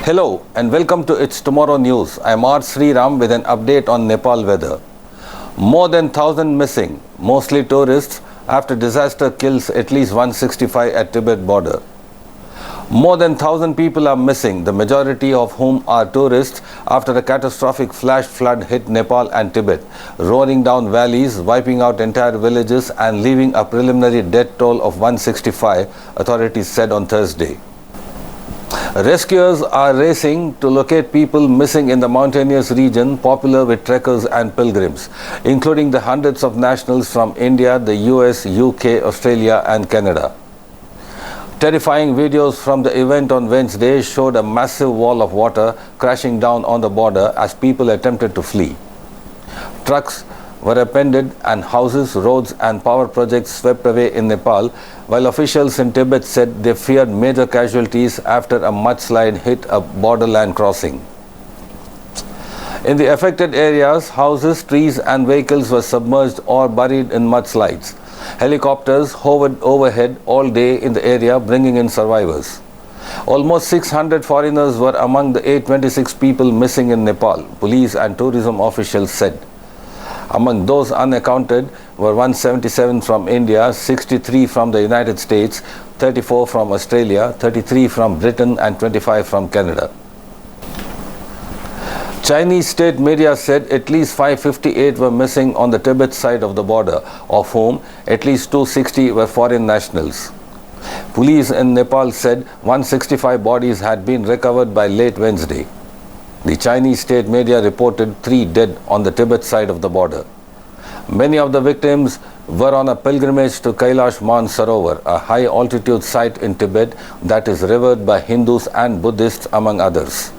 Hello and welcome to It's Tomorrow News. I am R. Sriram with an update on Nepal weather. More than 1,000 missing, mostly tourists, after disaster kills at least 165 at Tibet border. More than 1,000 people are missing, the majority of whom are tourists, after a catastrophic flash flood hit Nepal and Tibet, roaring down valleys, wiping out entire villages and leaving a preliminary death toll of 165, authorities said on Thursday. Rescuers are racing to locate people missing in the mountainous region popular with trekkers and pilgrims, including the hundreds of nationals from India, the US, UK, Australia and Canada. Terrifying videos from the event on Wednesday showed a massive wall of water crashing down on the border as people attempted to flee. Trucks were upended and houses, roads and power projects swept away in Nepal, while officials in Tibet said they feared major casualties after a mudslide hit a borderland crossing. In the affected areas, houses, trees and vehicles were submerged or buried in mudslides. Helicopters hovered overhead all day in the area, bringing in survivors. Almost 600 foreigners were among the 826 people missing in Nepal, police and tourism officials said. Among those unaccounted were 177 from India, 63 from the United States, 34 from Australia, 33 from Britain and 25 from Canada. Chinese state media said at least 558 were missing on the Tibet side of the border, of whom at least 260 were foreign nationals. Police in Nepal said 165 bodies had been recovered by late Wednesday. The Chinese state media reported 3 dead on the Tibet side of the border. Many of the victims were on a pilgrimage to Kailash Mansarovar, a high-altitude site in Tibet that is revered by Hindus and Buddhists, among others.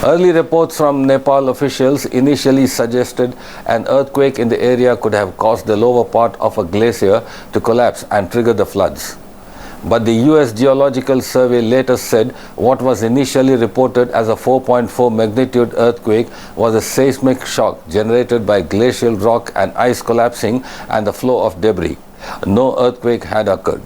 Early reports from Nepal officials initially suggested an earthquake in the area could have caused the lower part of a glacier to collapse and trigger the floods. But the US Geological Survey later said what was initially reported as a 4.4 magnitude earthquake was a seismic shock generated by glacial rock and ice collapsing and the flow of debris. No earthquake had occurred.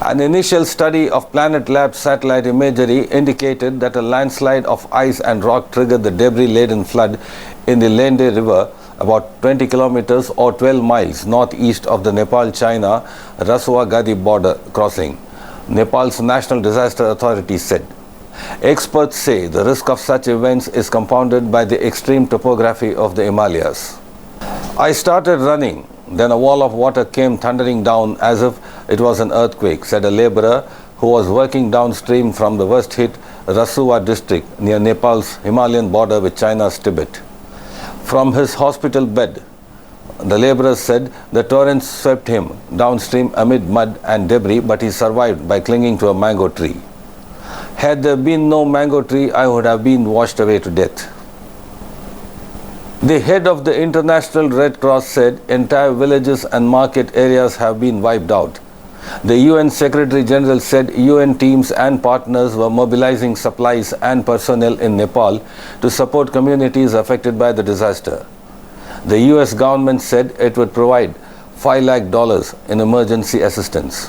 An initial study of Planet Labs satellite imagery indicated that a landslide of ice and rock triggered the debris-laden flood in the Lende River, about 20 kilometers or 12 miles northeast of the Nepal-China Rasuwa-Gadi border crossing, Nepal's National Disaster Authority said. Experts say the risk of such events is compounded by the extreme topography of the Himalayas. I started running, then a wall of water came thundering down as if it was an earthquake, said a laborer who was working downstream from the worst-hit Rasuwa district near Nepal's Himalayan border with China's Tibet. From his hospital bed, the laborer said the torrents swept him downstream amid mud and debris, but he survived by clinging to a mango tree. Had there been no mango tree, I would have been washed away to death. The head of the International Red Cross said entire villages and market areas have been wiped out. The UN Secretary General said UN teams and partners were mobilizing supplies and personnel in Nepal to support communities affected by the disaster. The US government said it would provide $5 lakh in emergency assistance.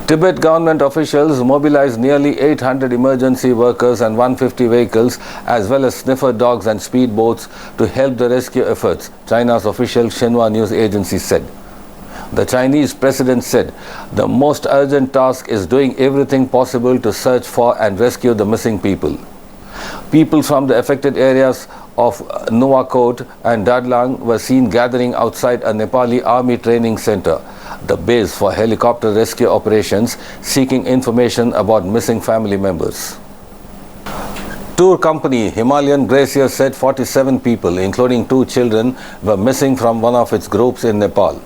Tibet government officials mobilized nearly 800 emergency workers and 150 vehicles as well as sniffer dogs and speedboats to help the rescue efforts, China's official Xinhua news agency said. The Chinese president said the most urgent task is doing everything possible to search for and rescue the missing people. People from the affected areas of Nuwakot and Dadlang were seen gathering outside a Nepali army training center, the base for helicopter rescue operations, seeking information about missing family members. Tour company Himalayan Glacier said 47 people, including 2 children, were missing from one of its groups in Nepal.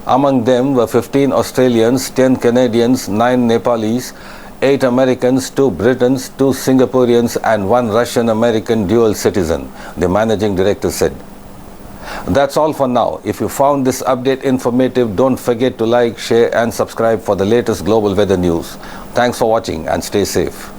Among them were 15 Australians, 10 Canadians, 9 Nepalese, 8 Americans, 2 Britons, 2 Singaporeans and 1 Russian-American dual citizen, the managing director said. That's all for now. If you found this update informative, don't forget to like, share and subscribe for the latest global weather news. Thanks for watching and stay safe.